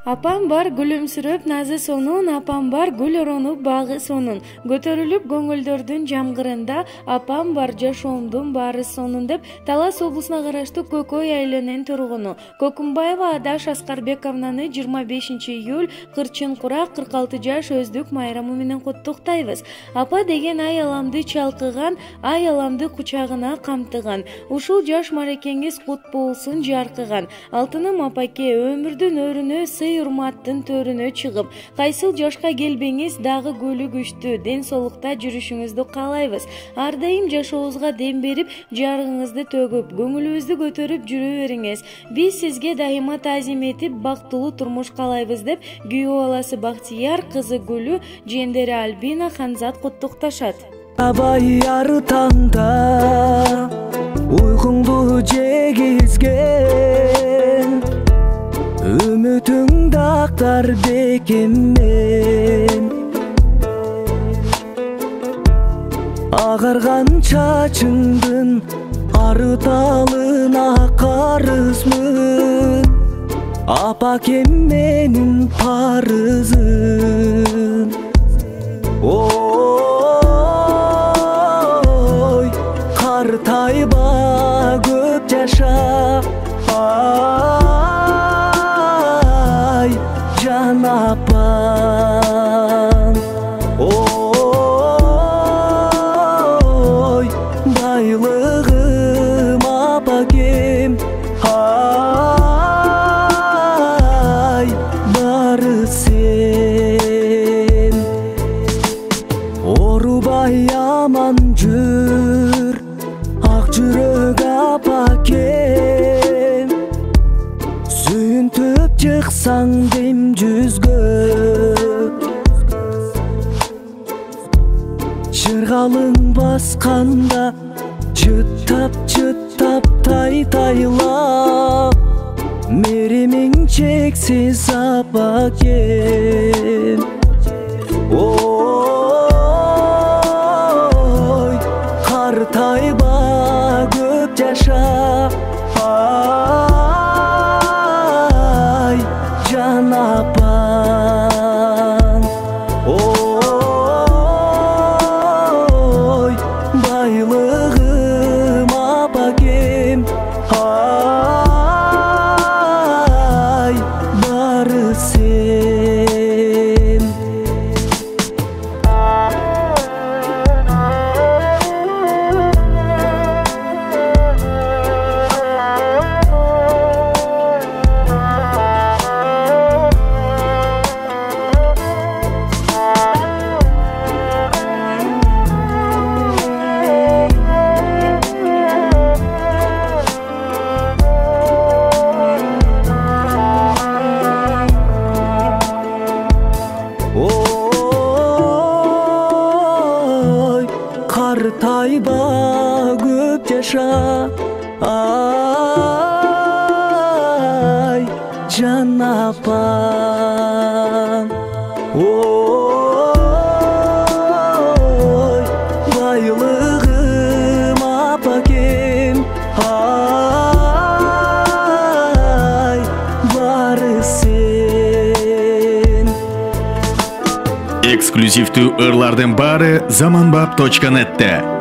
Апам бар күлүмсүрөп назы сонун, апам бар гүл оронуп багы сонун. Көтөрүлүп көңүлдөрдүн жамгырында, апам бар жашоомдун баары сонун деп Талас облусуна караштуу Көкөй айылынын тургуну Көкүмбаева Адаш Аскарбековнаны 25 июль кырчын курак 46 жаш өздүк майрамы менен куттуктайбыз. Апа деген аяламды чалкыган, аяламды кучагына камтыган. Ушул жаш марекеңиз кут болсун жаркыган. Алтыным апаке, өмүрдүн өрүнө урматтын төрүнө чыгып, кайсыл жашка келбеңиз дагы көлү күчтүү, ден соолукта жүрүшүңүздү каалайбыз. Ар дайым жашообузга дем берип, жарыгыңызды төгүп, көңүлүбүздү көтөрүп жүрө бериңиз. Биз сизге дайыма таазим этип, бактылуу турмуш каалайбыз деп күйөө баласы Бактияр, кызы Гүлү, жиендери Альбина, Ханзат куттукташат. Абай ар таңда уйкуңду жегизген, үмүтүң дактар бекеммен, агарган чачыңдын арыталына карызмын, апакем менин парызым. Ой, картайба көп жаша, жан апам. Ой, байлыгым апакем, бары сен. Орубай аман жүр, ак жүрөк апакем, сүйүнтүп чыксаң дем жүзгө, жыргалың басканда чыттап тай-тайлап, меремиң чексиз апакем. Ой, картайба көп жаша, жан апам. Ой, байлыгым апакем, бары сен. Ой, картайба көп жаша, жан апам. Ой, байлыгым апакем, бары сен. Эксклюзивдүү ырлардын баары Zamanbap.net'te.